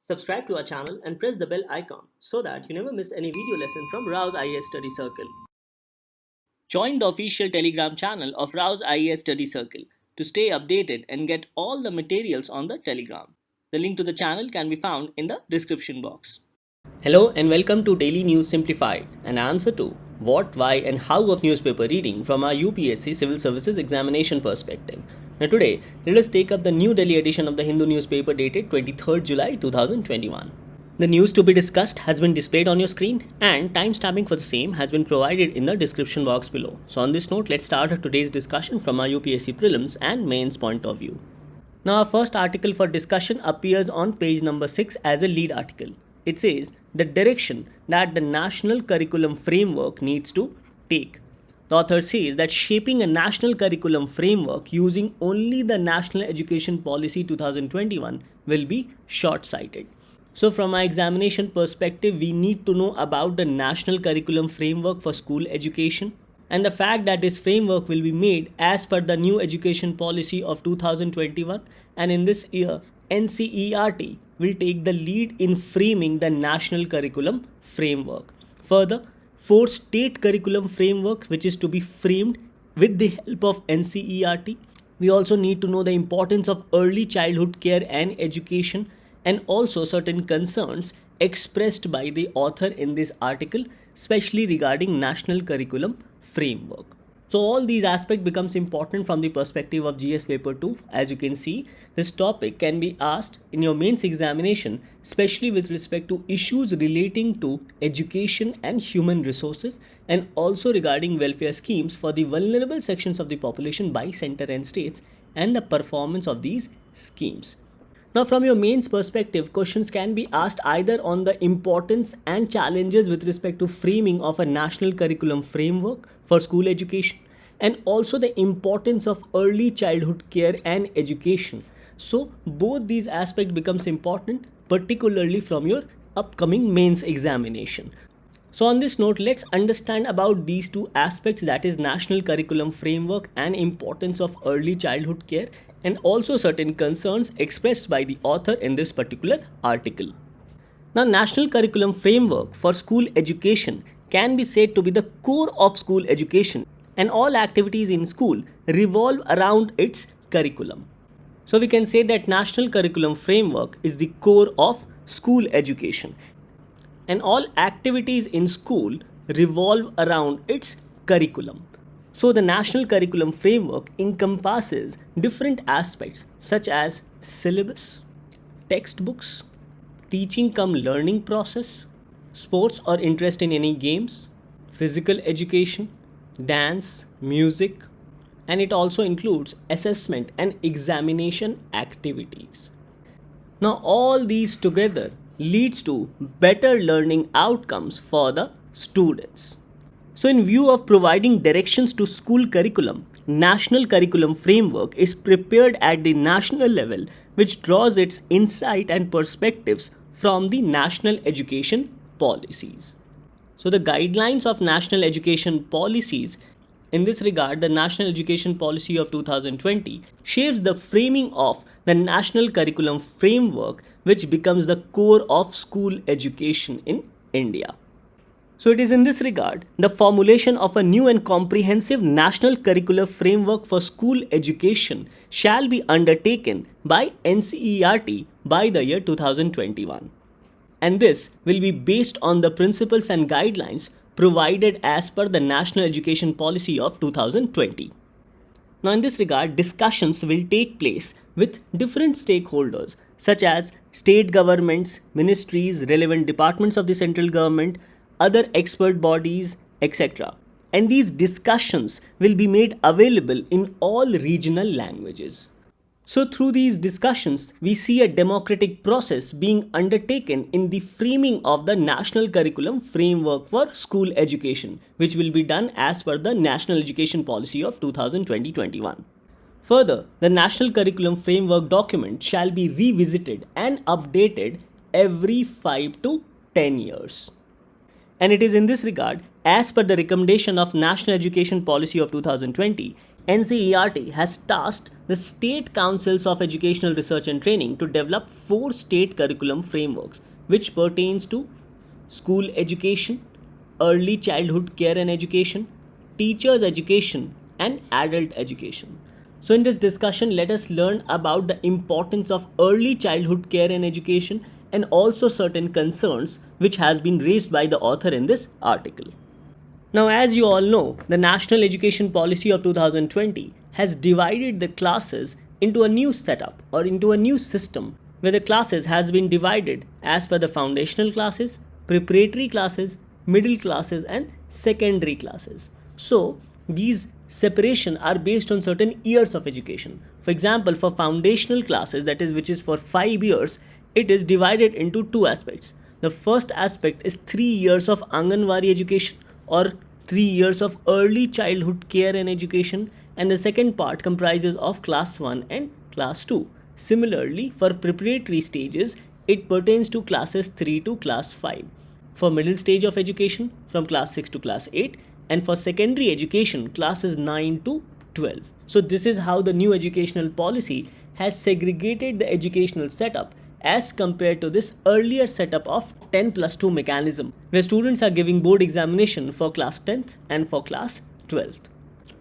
Subscribe to our channel and press the bell icon so that you never miss any video lesson from Rao's IAS Study Circle. Join the official Telegram channel of Rao's IAS Study Circle to stay updated and get all the materials on the Telegram. The link to the channel can be found in the description box. Hello and welcome to Daily News Simplified, an answer to what, why and how of newspaper reading from our UPSC Civil Services examination perspective. Now today, let us take up the New Delhi edition of the Hindu newspaper dated 23rd July 2021. The news to be discussed has been displayed on your screen and timestamping for the same has been provided in the description box below. So on this note, let's start today's discussion from our UPSC Prelims and Mains point of view. Now our first article for discussion appears on page number 6 as a lead article. It says the direction that the national curriculum framework needs to take. The author says that shaping a national curriculum framework using only the National Education Policy 2021 will be short-sighted. So from our examination perspective, we need to know about the national curriculum framework for school education and the fact that this framework will be made as per the new education policy of 2021, and in this year NCERT will take the lead in framing the national curriculum framework. Further, 4 state curriculum frameworks which is to be framed with the help of NCERT. We also need to know the importance of early childhood care and education, and also certain concerns expressed by the author in this article, especially regarding national curriculum framework. So all these aspects becomes important from the perspective of GS paper 2. As you can see, this topic can be asked in your mains examination, especially with respect to issues relating to education and human resources, and also regarding welfare schemes for the vulnerable sections of the population by center and states and the performance of these schemes. Now from your mains perspective, questions can be asked either on the importance and challenges with respect to framing of a national curriculum framework for school education, and also the importance of early childhood care and education. So both these aspects becomes important, particularly from your upcoming mains examination. So on this note, let's understand about these two aspects, that is national curriculum framework and importance of early childhood care, and also certain concerns expressed by the author in this particular article. Now, national curriculum framework for school education can be said to be the core of school education, and all activities in school revolve around its curriculum. So we can say that national curriculum framework is the core of school education, and all activities in school revolve around its curriculum. So the national curriculum framework encompasses different aspects such as syllabus, textbooks, teaching cum learning process, sports or interest in any games, physical education, dance, music, and it also includes assessment and examination activities. Now all these together leads to better learning outcomes for the students. So in view of providing directions to school curriculum, national curriculum framework is prepared at the national level, which draws its insight and perspectives from the national education policies. So the guidelines of national education policies, in this regard, the National Education Policy of 2020 shapes the framing of the national curriculum framework, which becomes the core of school education in India. So it is in this regard, the formulation of a new and comprehensive national curricular framework for school education shall be undertaken by NCERT by the year 2021. And this will be based on the principles and guidelines provided as per the National Education Policy of 2020. Now in this regard, discussions will take place with different stakeholders such as state governments, ministries, relevant departments of the central government, other expert bodies, etc. And these discussions will be made available in all regional languages. So through these discussions, we see a democratic process being undertaken in the framing of the national curriculum framework for school education, which will be done as per the National Education Policy of 2020-21. Further, the national curriculum framework document shall be revisited and updated every 5 to 10 years. And it is in this regard, as per the recommendation of National Education Policy of 2020, NCERT has tasked the State Councils of Educational Research and Training to develop 4 state curriculum frameworks which pertains to school education, early childhood care and education, teachers education and adult education. So in this discussion, let us learn about the importance of early childhood care and education and also certain concerns which has been raised by the author in this article. Now, as you all know, the National Education Policy of 2020 has divided the classes into a new setup or into a new system where the classes has been divided as per the foundational classes, preparatory classes, middle classes and secondary classes. So, these separation are based on certain years of education. For example, for foundational classes, that is which is for 5 years, it is divided into two aspects. The first aspect is 3 years of Anganwadi education or 3 years of early childhood care and education, and the second part comprises of class 1 and class 2. Similarly, for preparatory stages, it pertains to classes 3 to class 5. For middle stage of education, from class 6 to class 8, and for secondary education, classes 9 to 12. So this is how the new educational policy has segregated the educational setup as compared to this earlier setup of 10+2 mechanism, where students are giving board examination for class 10th and for class 12th.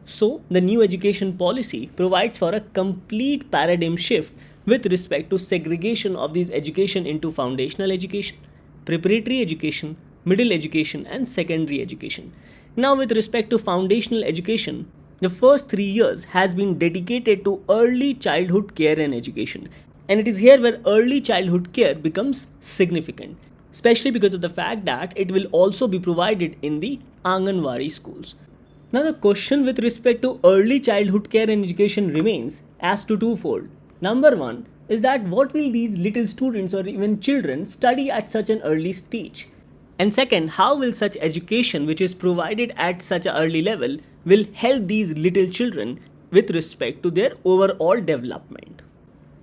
So the new education policy provides for a complete paradigm shift with respect to segregation of these education into foundational education, preparatory education, middle education and secondary education. Now with respect to foundational education, the first 3 years has been dedicated to early childhood care and education. And it is here where early childhood care becomes significant, especially because of the fact that it will also be provided in the Anganwadi schools. Now the question with respect to early childhood care and education remains as to twofold. Number one is that what will these little students or even children study at such an early stage? And second, how will such education which is provided at such an early level will help these little children with respect to their overall development?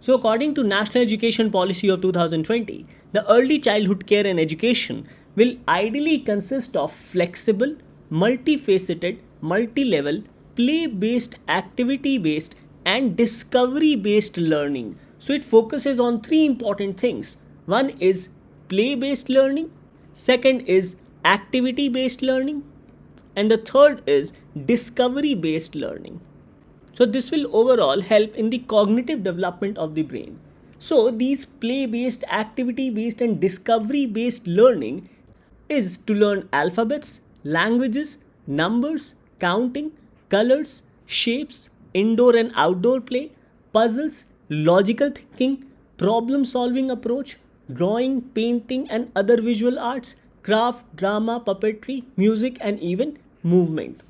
So according to National Education Policy of 2020, the early childhood care and education will ideally consist of flexible, multifaceted, multi-level, play-based, activity-based and discovery-based learning. So it focuses on 3 important things. One is play-based learning, second is activity-based learning, and the third is discovery-based learning. So this will overall help in the cognitive development of the brain. So these play-based, activity-based and discovery-based learning is to learn alphabets, languages, numbers, counting, colors, shapes, indoor and outdoor play, puzzles, logical thinking, problem-solving approach, drawing, painting and other visual arts, craft, drama, puppetry, music and even movement.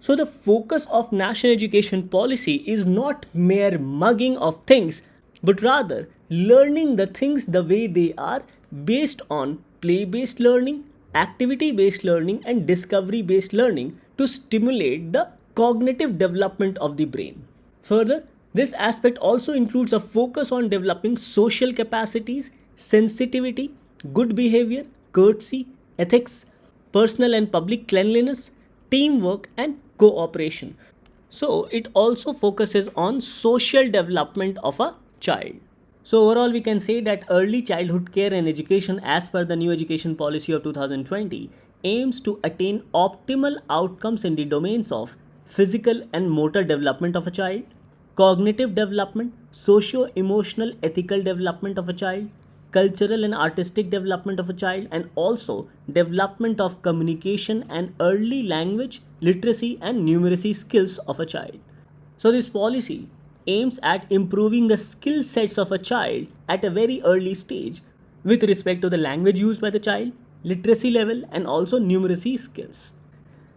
So the focus of national education policy is not mere mugging of things, but rather learning the things the way they are based on play-based learning, activity-based learning and discovery-based learning to stimulate the cognitive development of the brain. Further, this aspect also includes a focus on developing social capacities, sensitivity, good behavior, courtesy, ethics, personal and public cleanliness, teamwork and cooperation. So it also focuses on social development of a child. So overall we can say that early childhood care and education as per the new education policy of 2020 aims to attain optimal outcomes in the domains of physical and motor development of a child, cognitive development, socio-emotional ethical development of a child, cultural and artistic development of a child, and also development of communication and early language, literacy and numeracy skills of a child. So this policy aims at improving the skill sets of a child at a very early stage with respect to the language used by the child, literacy level and also numeracy skills.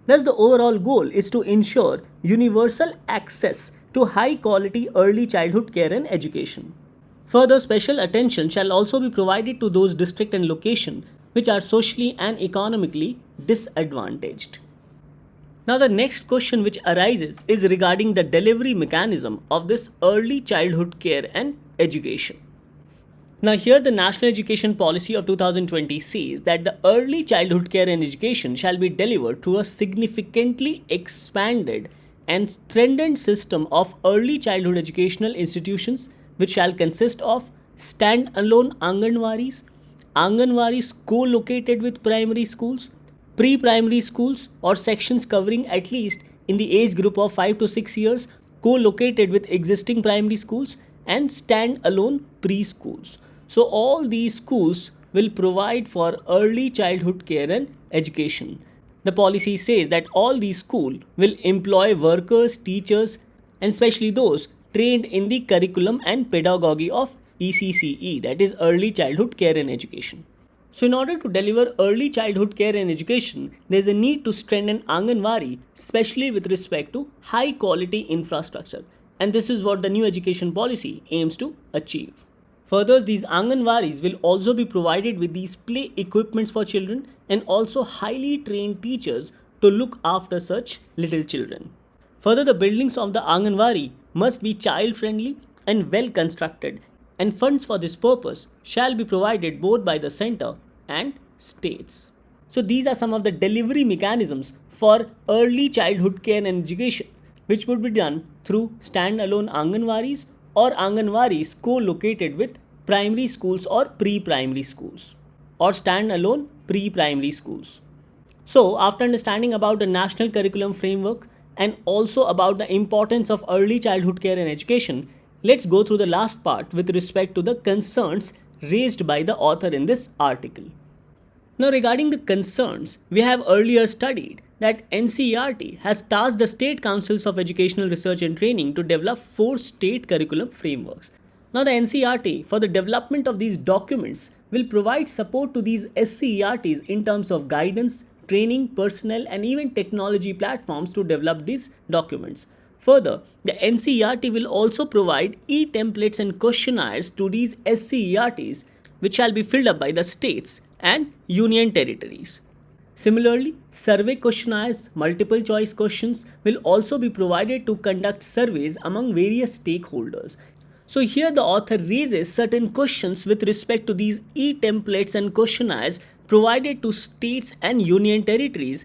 Thus the overall goal is to ensure universal access to high quality early childhood care and education. Further, special attention shall also be provided to those districts and locations which are socially and economically disadvantaged. Now the next question which arises is regarding the delivery mechanism of this early childhood care and education. Now here the National Education Policy of 2020 says that the early childhood care and education shall be delivered through a significantly expanded and strengthened system of early childhood educational institutions, which shall consist of stand-alone Anganwaris co-located with primary schools, pre-primary schools or sections covering at least in the age group of 5 to 6 years co-located with existing primary schools, and stand-alone preschools. So all these schools will provide for early childhood care and education. The policy says that all these schools will employ workers, teachers, and especially those trained in the curriculum and pedagogy of ECCE, that is Early Childhood Care and Education. So in order to deliver early childhood care and education, there is a need to strengthen Anganwadi, especially with respect to high quality infrastructure. And this is what the new education policy aims to achieve. Further, these Anganwadis will also be provided with these play equipments for children and also highly trained teachers to look after such little children. Further, the buildings of the Anganwadi must be child friendly and well constructed, and funds for this purpose shall be provided both by the center and states. So these are some of the delivery mechanisms for early childhood care and education, which would be done through stand-alone Anganwadis or Anganwadis co-located with primary schools or pre-primary schools, or stand-alone pre-primary schools. So after understanding about the national curriculum framework and also about the importance of early childhood care and education, let's go through the last part with respect to the concerns raised by the author in this article. Now regarding the concerns, we have earlier studied that NCERT has tasked the State Councils of Educational Research and Training to develop 4 state curriculum frameworks. Now the NCERT for the development of these documents will provide support to these SCERTs in terms of guidance, training, personnel and even technology platforms to develop these documents. Further, the NCERT will also provide e-templates and questionnaires to these SCERTs, which shall be filled up by the states and union territories. Similarly, survey questionnaires, multiple choice questions will also be provided to conduct surveys among various stakeholders. So here the author raises certain questions with respect to these e-templates and questionnaires provided to states and union territories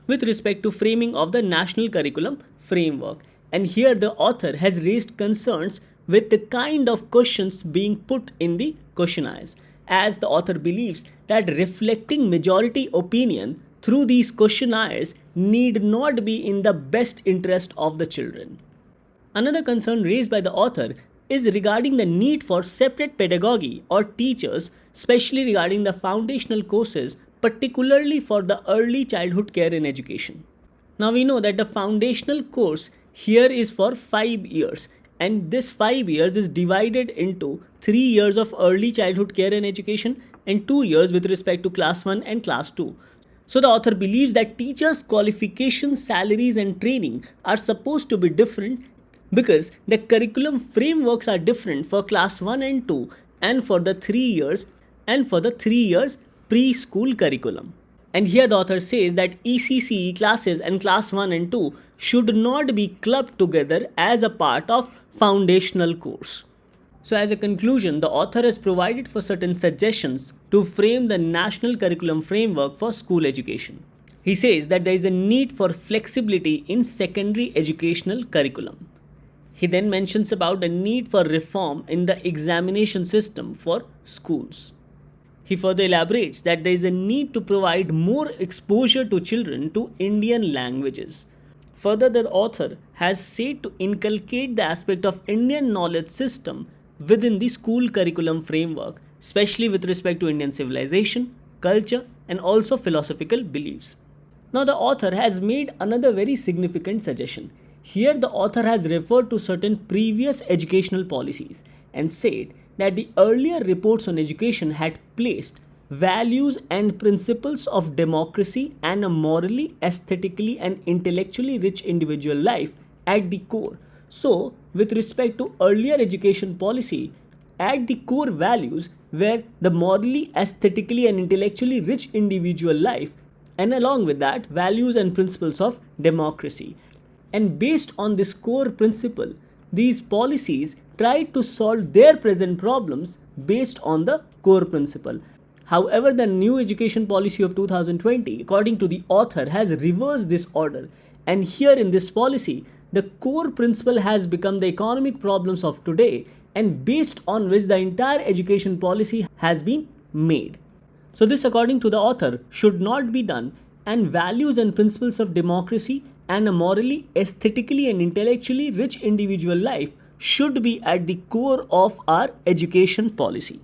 with respect to framing of the national curriculum framework. And here the author has raised concerns with the kind of questions being put in the questionnaires, as the author believes that reflecting majority opinion through these questionnaires need not be in the best interest of the children. Another concern raised by the author is regarding the need for separate pedagogy or teachers, especially regarding the foundational courses, particularly for the early childhood care and education. Now we know that the foundational course here is for 5 years, and this 5 years is divided into 3 years of early childhood care and education and 2 years with respect to class 1 and class 2. So the author believes that teachers' qualifications, salaries and training are supposed to be different because the curriculum frameworks are different for class 1 and 2 and for the 3 years preschool curriculum. And here the author says that ECCE classes and class 1 and 2 should not be clubbed together as a part of foundational course. So as a conclusion, the author has provided for certain suggestions to frame the national curriculum framework for school education. He says that there is a need for flexibility in secondary educational curriculum. He then mentions about the need for reform in the examination system for schools. He further elaborates that there is a need to provide more exposure to children to Indian languages. Further, the author has said to inculcate the aspect of Indian knowledge system within the school curriculum framework, especially with respect to Indian civilization, culture, and also philosophical beliefs. Now, the author has made another very significant suggestion. Here, the author has referred to certain previous educational policies and said that the earlier reports on education had placed values and principles of democracy and a morally, aesthetically, and intellectually rich individual life at the core. So, with respect to earlier education policy, at the core values were the morally, aesthetically, and intellectually rich individual life, and along with that, values and principles of democracy. And based on this core principle, these policies tried to solve their present problems based on the core principle. However, the new education policy of 2020, according to the author, has reversed this order. And here in this policy, the core principle has become the economic problems of today and based on which the entire education policy has been made. So this, according to the author, should not be done, and values and principles of democracy and a morally, aesthetically and intellectually rich individual life should be at the core of our education policy.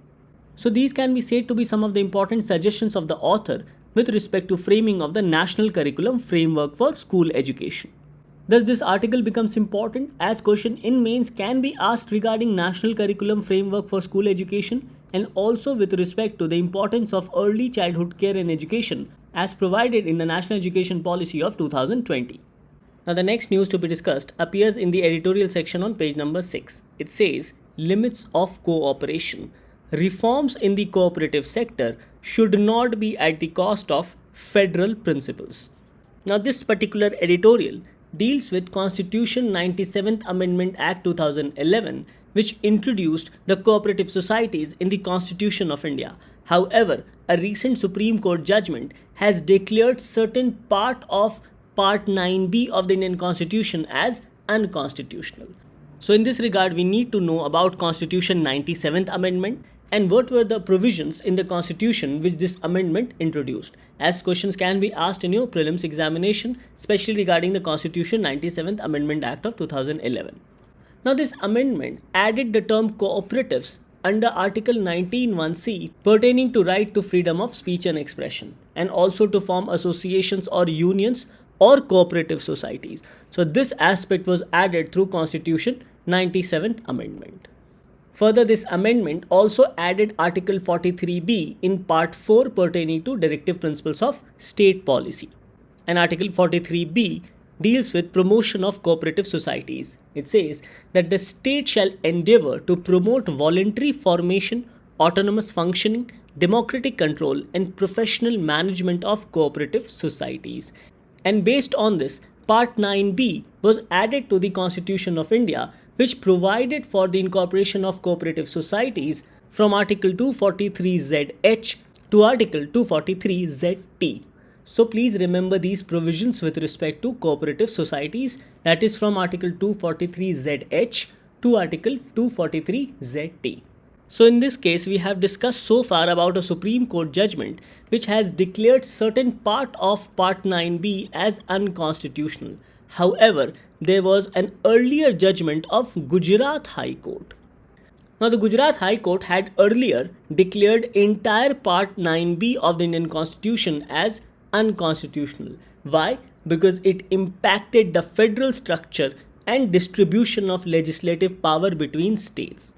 So these can be said to be some of the important suggestions of the author with respect to framing of the national curriculum framework for school education. Thus this article becomes important as question in mains can be asked regarding national curriculum framework for school education and also with respect to the importance of early childhood care and education as provided in the National Education Policy of 2020. Now the next news to be discussed appears in the editorial section on page number 6. It says, limits of cooperation. Reforms in the cooperative sector should not be at the cost of federal principles. Now this particular editorial deals with Constitution 97th Amendment Act 2011, which introduced the cooperative societies in the Constitution of India. However, a recent Supreme Court judgment has declared certain part of Part 9b of the Indian Constitution as unconstitutional. So in this regard, we need to know about Constitution 97th Amendment and what were the provisions in the Constitution which this amendment introduced. As questions can be asked in your prelims examination, especially regarding the Constitution 97th Amendment Act of 2011. Now this amendment added the term cooperatives under Article 19(1)(c) pertaining to right to freedom of speech and expression and also to form associations or unions or cooperative societies. So this aspect was added through Constitution 97th Amendment. Further, this amendment also added Article 43b in Part 4 pertaining to directive principles of state policy. And Article 43b deals with promotion of cooperative societies. It says that the state shall endeavor to promote voluntary formation, autonomous functioning, democratic control and professional management of cooperative societies. And based on this, Part 9b was added to the Constitution of India, which provided for the incorporation of cooperative societies from Article 243ZH to Article 243ZT. So please remember these provisions with respect to cooperative societies, that is from Article 243ZH to Article 243ZT. So in this case, we have discussed so far about a Supreme Court judgment which has declared certain part of Part 9b as unconstitutional. However, there was an earlier judgment of Gujarat High Court. Now the Gujarat High Court had earlier declared entire Part 9b of the Indian Constitution as unconstitutional. Why? Because it impacted the federal structure and distribution of legislative power between states.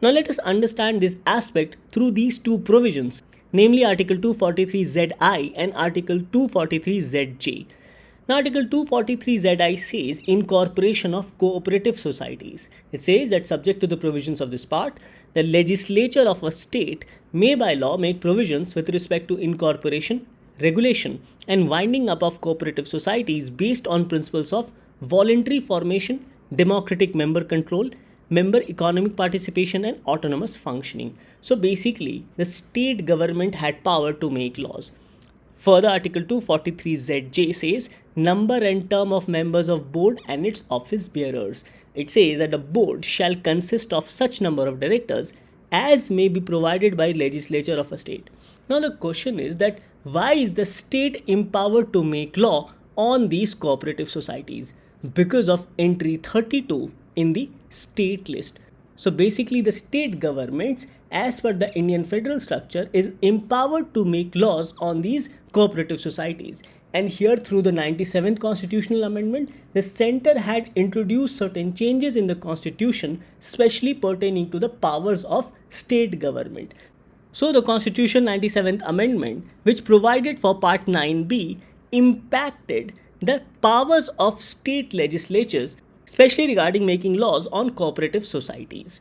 Now let us understand this aspect through these two provisions, namely Article 243ZI and Article 243ZJ. Now Article 243ZI says incorporation of cooperative societies. It says that subject to the provisions of this part, the legislature of a state may by law make provisions with respect to incorporation, regulation and winding up of cooperative societies based on principles of voluntary formation, democratic member control, member economic participation and autonomous functioning. So basically, the state government had power to make laws. Further, Article 243ZJ says number and term of members of board and its office bearers. It says that the board shall consist of such number of directors as may be provided by legislature of a state. Now the question is that why is the state empowered to make law on these cooperative societies? Because of entry 32 in the state list. So basically the state governments as per the Indian federal structure is empowered to make laws on these cooperative societies. And here through the 97th Constitutional Amendment, the center had introduced certain changes in the Constitution, especially pertaining to the powers of state government. So the Constitution 97th Amendment, which provided for Part 9b, impacted the powers of state legislatures, especially regarding making laws on cooperative societies.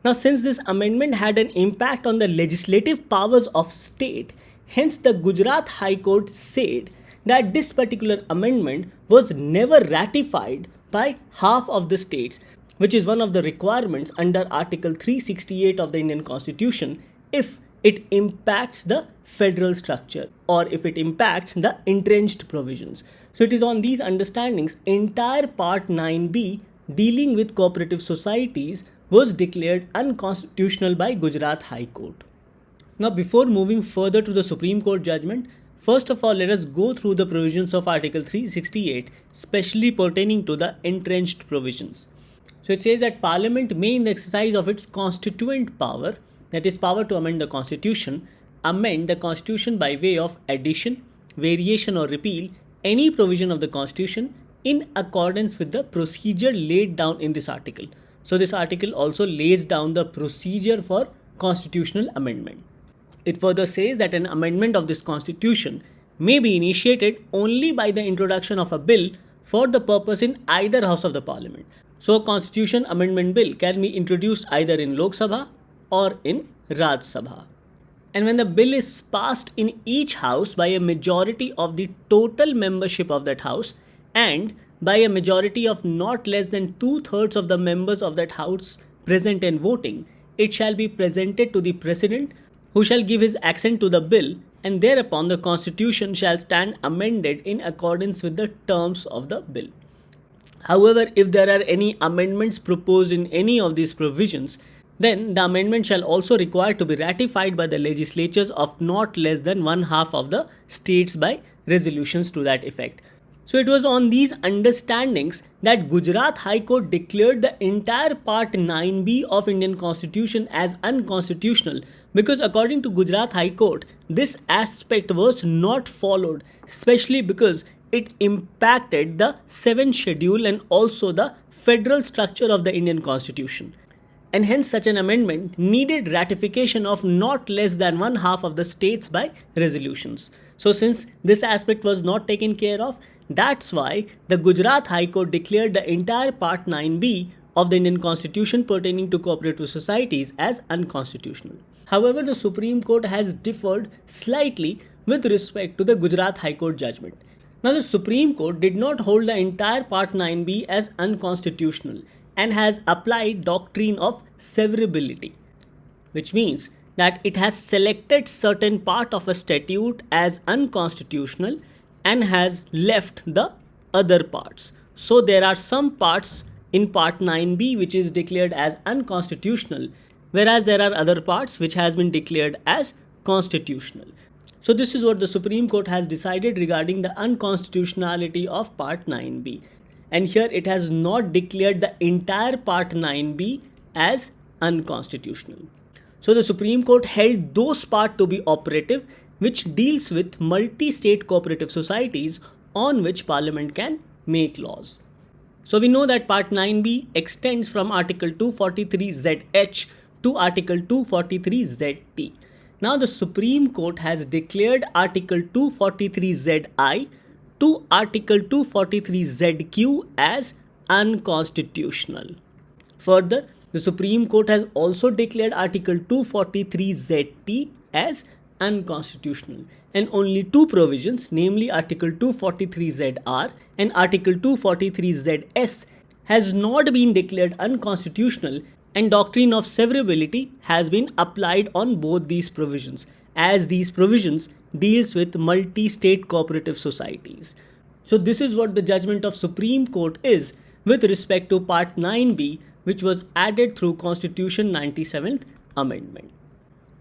Now, since this amendment had an impact on the legislative powers of state, hence the Gujarat High Court said that this particular amendment was never ratified by half of the states, which is one of the requirements under Article 368 of the Indian Constitution if it impacts the federal structure or if it impacts the entrenched provisions. So it is on these understandings, entire Part 9b dealing with cooperative societies was declared unconstitutional by Gujarat High Court. Now, before moving further to the Supreme Court judgment, first of all, let us go through the provisions of Article 368, specially pertaining to the entrenched provisions. So it says that Parliament may, in the exercise of its constituent power, that is, power to amend the Constitution, amend the Constitution by way of addition, variation, or repeal any provision of the Constitution in accordance with the procedure laid down in this article. So this article also lays down the procedure for constitutional amendment. It further says that an amendment of this Constitution may be initiated only by the introduction of a bill for the purpose in either house of the Parliament. So a Constitution Amendment Bill can be introduced either in Lok Sabha or in Raj Sabha. And when the bill is passed in each house by a majority of the total membership of that house and by a majority of not less than 2/3 of the members of that house present and voting, it shall be presented to the President, who shall give his assent to the bill, and thereupon the Constitution shall stand amended in accordance with the terms of the bill. However, if there are any amendments proposed in any of these provisions, then the amendment shall also require to be ratified by the legislatures of not less than 1/2 of the states by resolutions to that effect. So it was on these understandings that Gujarat High Court declared the entire Part 9b of Indian Constitution as unconstitutional, because according to Gujarat High Court, this aspect was not followed, especially because it impacted the 7th schedule and also the federal structure of the Indian Constitution. And hence such an amendment needed ratification of not less than 1/2 of the states by resolutions. So since this aspect was not taken care of, that's why the Gujarat High Court declared the entire Part 9b of the Indian Constitution pertaining to cooperative societies as unconstitutional. However, the Supreme Court has differed slightly with respect to the Gujarat High Court judgment. Now, the Supreme Court did not hold the entire Part 9b as unconstitutional and has applied doctrine of severability, which means that it has selected certain part of a statute as unconstitutional and has left the other parts. So there are some parts in Part 9b which is declared as unconstitutional, whereas there are other parts which has been declared as constitutional. So this is what the Supreme Court has decided regarding the unconstitutionality of Part 9b. And here it has not declared the entire Part 9b as unconstitutional. So the Supreme Court held those parts to be operative which deals with multi-state cooperative societies on which Parliament can make laws. So we know that Part 9b extends from Article 243ZH to Article 243ZT. Now the Supreme Court has declared Article 243ZI to Article 243ZQ as unconstitutional. Further, the Supreme Court has also declared Article 243ZT as unconstitutional, and only two provisions, namely Article 243ZR and Article 243ZS, has not been declared unconstitutional, and doctrine of severability has been applied on both these provisions, as these provisions deals with multi-state cooperative societies. So this is what the judgment of Supreme Court is with respect to Part 9b, which was added through Constitution 97th Amendment.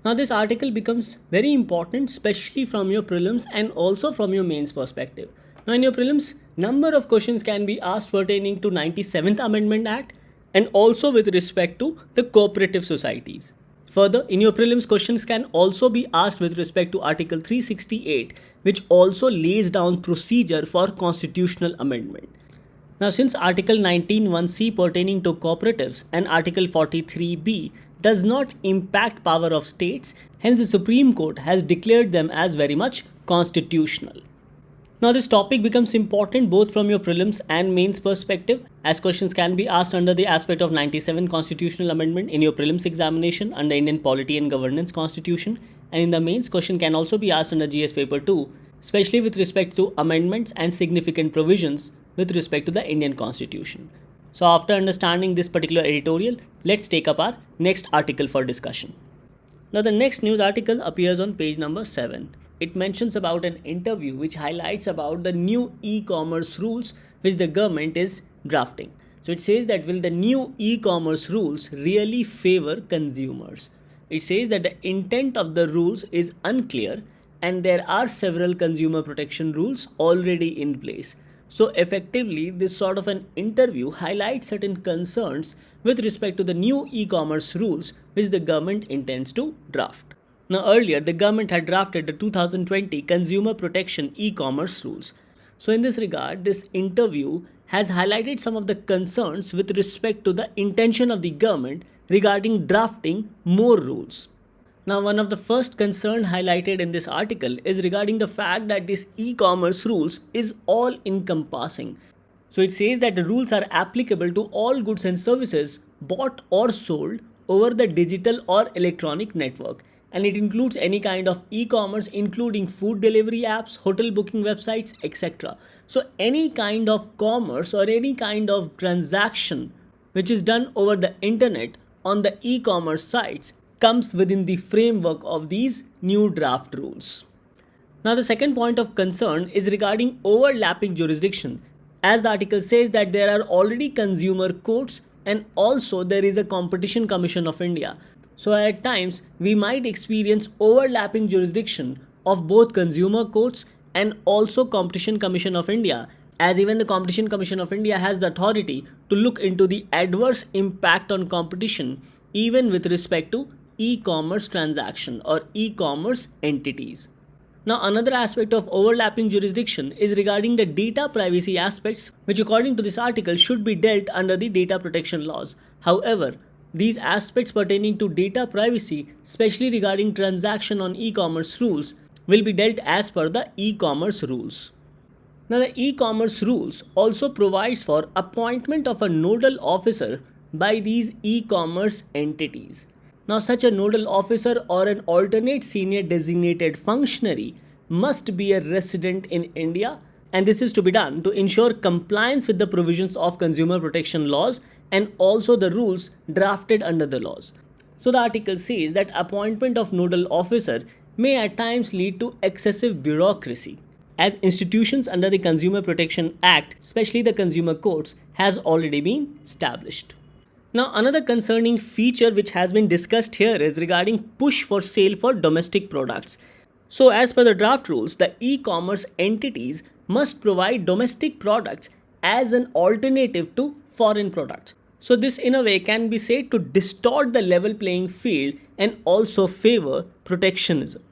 Now this article becomes very important, especially from your prelims and also from your mains perspective. Now in your prelims, number of questions can be asked pertaining to 97th Amendment Act and also with respect to the cooperative societies. Further, in your prelims, questions can also be asked with respect to Article 368, which also lays down procedure for constitutional amendment. Now, since Article 19(1)(c) pertaining to cooperatives and Article 43(b) does not impact power of states, hence the Supreme Court has declared them as very much constitutional. Now this topic becomes important both from your prelims and mains perspective, as questions can be asked under the aspect of 97 constitutional amendment in your prelims examination under Indian Polity and Governance Constitution, and in the mains question can also be asked under GS paper 2, especially with respect to amendments and significant provisions with respect to the Indian Constitution. So after understanding this particular editorial, let's take up our next article for discussion. Now the next news article appears on page number 7. it mentions about an interview which highlights about the new e-commerce rules which the government is drafting. So it says that will the new e-commerce rules really favor consumers? It says that the intent of the rules is unclear and there are several consumer protection rules already in place. So effectively, this sort of an interview highlights certain concerns with respect to the new e-commerce rules which the government intends to draft. Now earlier, the government had drafted the 2020 Consumer Protection e-commerce rules. So in this regard, this interview has highlighted some of the concerns with respect to the intention of the government regarding drafting more rules. Now, one of the first concern highlighted in this article is regarding the fact that this e-commerce rules is all encompassing. So it says that the rules are applicable to all goods and services bought or sold over the digital or electronic network. And it includes any kind of e-commerce, including food delivery apps, hotel booking websites, etc. So any kind of commerce or any kind of transaction which is done over the internet on the e-commerce sites comes within the framework of these new draft rules. Now the second point of concern is regarding overlapping jurisdiction, as the article says that there are already consumer courts and also there is a Competition Commission of India. So at times we might experience overlapping jurisdiction of both consumer courts and also Competition Commission of India, as even the Competition Commission of India has the authority to look into the adverse impact on competition even with respect to e-commerce transaction or e-commerce entities. Now another aspect of overlapping jurisdiction is regarding the data privacy aspects, which according to this article should be dealt under the data protection laws. However, these aspects pertaining to data privacy, especially regarding transaction on e-commerce rules, will be dealt as per the e-commerce rules. Now the e-commerce rules also provides for appointment of a nodal officer by these e-commerce entities. Now such a nodal officer or an alternate senior designated functionary must be a resident in India, and this is to be done to ensure compliance with the provisions of consumer protection laws and also the rules drafted under the laws. So the article says that appointment of nodal officer may at times lead to excessive bureaucracy, as institutions under the Consumer Protection Act, especially the consumer courts, has already been established. Now another concerning feature which has been discussed here is regarding push for sale for domestic products. So as per the draft rules, the e-commerce entities must provide domestic products as an alternative to foreign products. So this in a way can be said to distort the level playing field and also favor protectionism.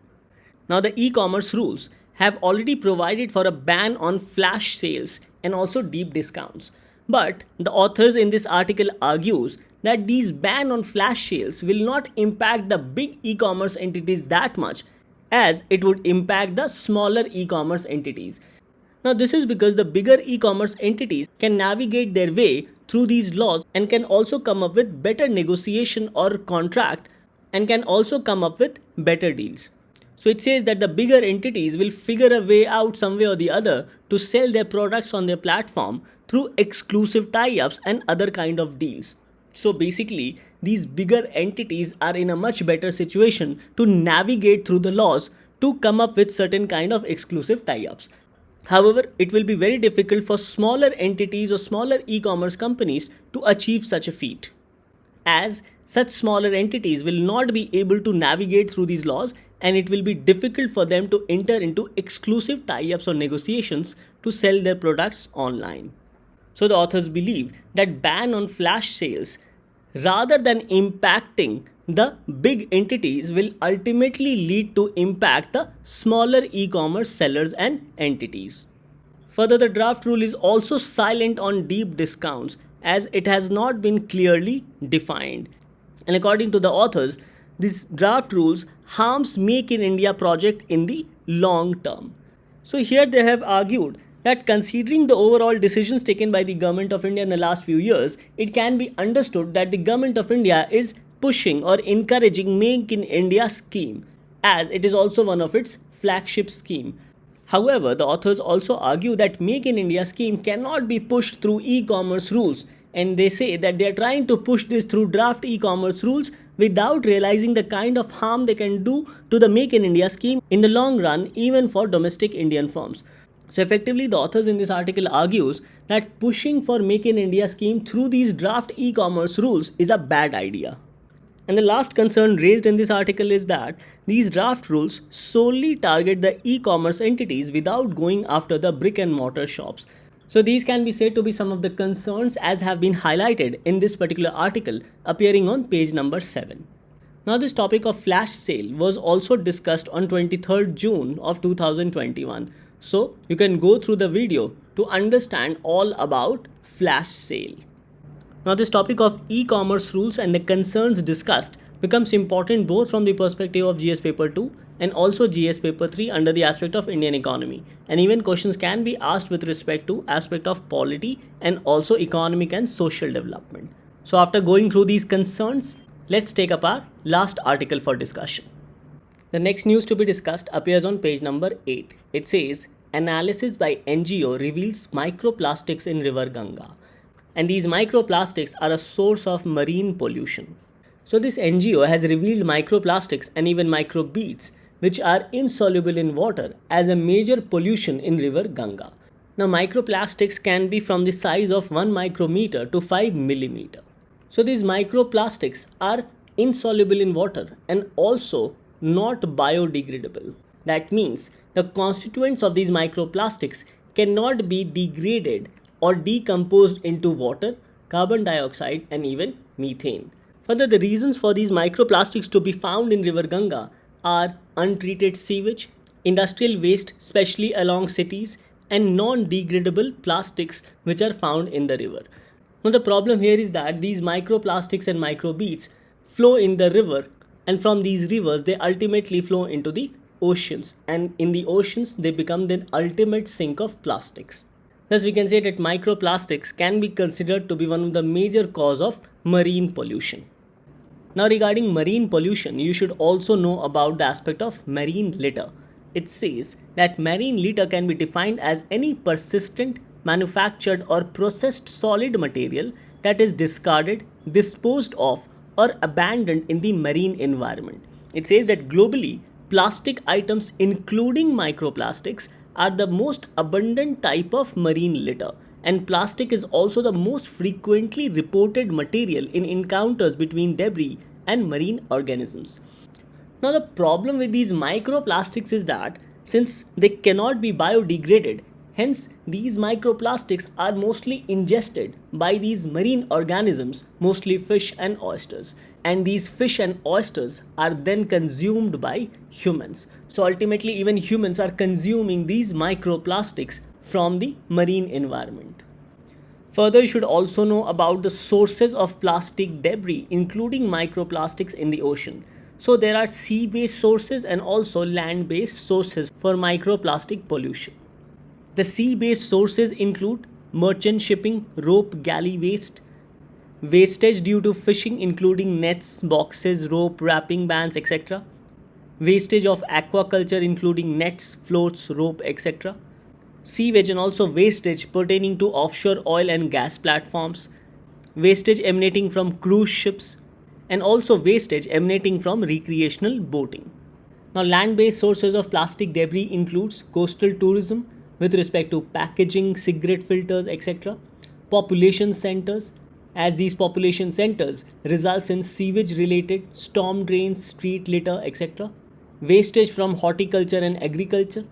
Now the e-commerce rules have already provided for a ban on flash sales and also deep discounts. But the authors in this article argues that these ban on flash sales will not impact the big e-commerce entities that much, as it would impact the smaller e-commerce entities. Now this is because the bigger e-commerce entities can navigate their way through these laws and can also come up with better negotiation or contract and can also come up with better deals. So it says that the bigger entities will figure a way out some way or the other to sell their products on their platform through exclusive tie-ups and other kind of deals. So basically, these bigger entities are in a much better situation to navigate through the laws to come up with certain kind of exclusive tie-ups. However, it will be very difficult for smaller entities or smaller e-commerce companies to achieve such a feat, as such smaller entities will not be able to navigate through these laws and it will be difficult for them to enter into exclusive tie-ups or negotiations to sell their products online. So the authors believe that ban on flash sales, rather than impacting the big entities, will ultimately lead to impact the smaller e-commerce sellers and entities. Further, the draft rule is also silent on deep discounts, as it has not been clearly defined. And according to the authors, this draft rules harms Make in India project in the long term. So here they have argued that considering the overall decisions taken by the Government of India in the last few years, it can be understood that the Government of India is pushing or encouraging Make in India scheme, as it is also one of its flagship scheme. However, the authors also argue that Make in India scheme cannot be pushed through e-commerce rules, and they say that they are trying to push this through draft e-commerce rules without realizing the kind of harm they can do to the Make in India scheme in the long run, even for domestic Indian firms. So effectively, the authors in this article argues that pushing for Make in India scheme through these draft e-commerce rules is a bad idea. And the last concern raised in this article is that these draft rules solely target the e-commerce entities without going after the brick and mortar shops. So these can be said to be some of the concerns as have been highlighted in this particular article appearing on page number 7. Now this topic of flash sale was also discussed on 23rd June of 2021. So you can go through the video to understand all about flash sale. Now this topic of e-commerce rules and the concerns discussed becomes important both from the perspective of GS paper 2 and also GS paper 3 under the aspect of Indian economy, and even questions can be asked with respect to aspect of polity and also economic and social development. So after going through these concerns, let's take up our last article for discussion. The next news to be discussed appears on page number 8. It says, analysis by NGO reveals microplastics in river Ganga. And these microplastics are a source of marine pollution. So this NGO has revealed microplastics and even microbeads which are insoluble in water as a major pollution in river Ganga. Now microplastics can be from the size of 1 micrometer to 5 millimeter. So these microplastics are insoluble in water and also not biodegradable. That means the constituents of these microplastics cannot be degraded or decomposed into water, carbon dioxide and even methane. Further, the reasons for these microplastics to be found in river Ganga are untreated sewage, industrial waste especially along cities, and non-degradable plastics which are found in the river. Now the problem here is that these microplastics and microbeads flow in the river, and from these rivers they ultimately flow into the oceans, and in the oceans they become the ultimate sink of plastics. Thus, we can say that microplastics can be considered to be one of the major cause of marine pollution. Now, regarding marine pollution, you should also know about the aspect of marine litter. It says that marine litter can be defined as any persistent, manufactured or processed solid material that is discarded, disposed of or abandoned in the marine environment. It says that globally, plastic items including microplastics are the most abundant type of marine litter, and plastic is also the most frequently reported material in encounters between debris and marine organisms. Now the problem with these microplastics is that since they cannot be biodegraded, hence these microplastics are mostly ingested by these marine organisms, mostly fish and oysters, and these fish and oysters are then consumed by humans. So ultimately even humans are consuming these microplastics from the marine environment. Further, you should also know about the sources of plastic debris including microplastics in the ocean. So there are sea-based sources and also land-based sources for microplastic pollution. The sea-based sources include merchant shipping, rope galley waste, wastage due to fishing including nets, boxes, rope, wrapping bands, etc. Wastage of aquaculture including nets, floats, rope, etc. Sewage and also wastage pertaining to offshore oil and gas platforms. Wastage emanating from cruise ships, and also wastage emanating from recreational boating. Now land-based sources of plastic debris includes coastal tourism with respect to packaging, cigarette filters, etc. Population centers, as these population centers results in sewage related storm drains, street litter, etc. Wastage from horticulture and agriculture,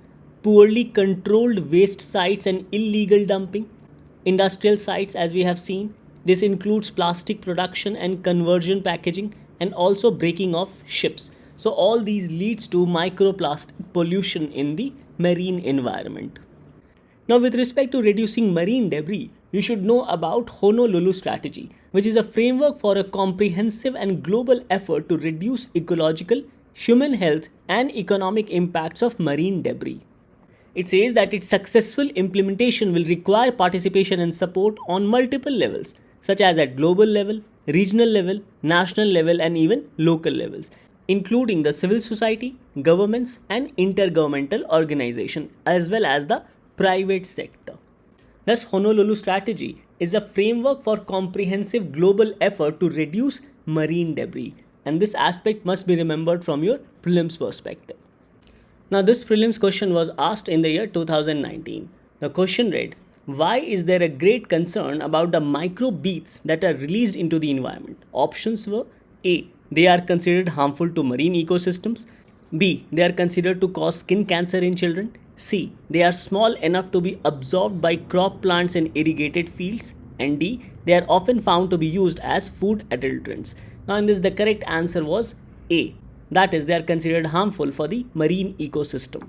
poorly controlled waste sites and illegal dumping, industrial sites as we have seen. This includes plastic production and conversion packaging and also breaking of ships. So all these leads to microplastic pollution in the marine environment. Now with respect to reducing marine debris, you should know about Honolulu strategy, which is a framework for a comprehensive and global effort to reduce ecological, human health and economic impacts of marine debris. It says that its successful implementation will require participation and support on multiple levels, such as at global level, regional level, national level, and even local levels, including the civil society, governments, and intergovernmental organizations, as well as the private sector. Thus, Honolulu strategy is a framework for comprehensive global effort to reduce marine debris, and this aspect must be remembered from your prelims perspective. Now, this prelims question was asked in the year 2019. The question read, why is there a great concern about the microbeads that are released into the environment? Options were A. They are considered harmful to marine ecosystems. B. They are considered to cause skin cancer in children. C. They are small enough to be absorbed by crop plants in irrigated fields. And D. They are often found to be used as food adulterants. Now, in this, the correct answer was A. That is, they are considered harmful for the marine ecosystem.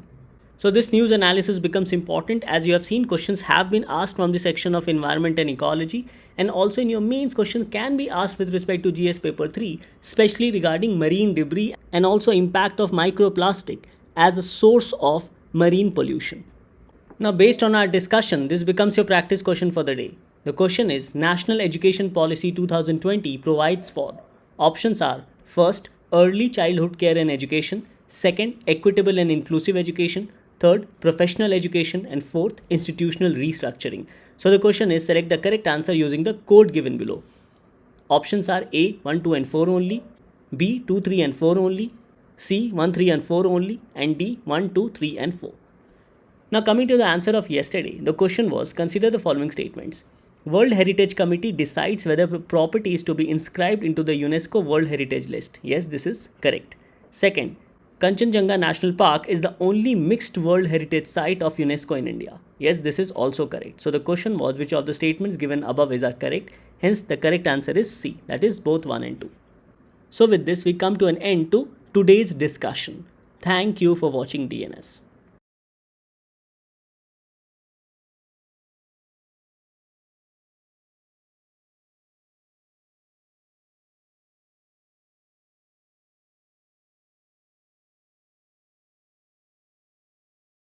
So this news analysis becomes important, as you have seen questions have been asked from the section of environment and ecology, and also in your mains question can be asked with respect to GS paper 3, especially regarding marine debris and also impact of microplastic as a source of marine pollution. Now, based on our discussion, this becomes your practice question for the day. The question is, National Education Policy 2020 provides for. Options are, first, early childhood care and education, second, equitable and inclusive education, third, professional education, and fourth, institutional restructuring. So the question is, select the correct answer using the code given below. Options are A, 1, 2 and 4 only, B, 2, 3 and 4 only, C, 1, 3 and 4 only, and D, 1, 2, 3 and 4. Now coming to the answer of yesterday, the question was, consider the following statements. World Heritage Committee decides whether property is to be inscribed into the UNESCO World Heritage List. Yes, this is correct. Second, Kanchenjunga National Park is the only mixed World Heritage Site of UNESCO in India. Yes, this is also correct. So the question was, which of the statements given above are correct? Hence, the correct answer is C, that is both 1 and 2. So with this, we come to an end to today's discussion. Thank you for watching DNS.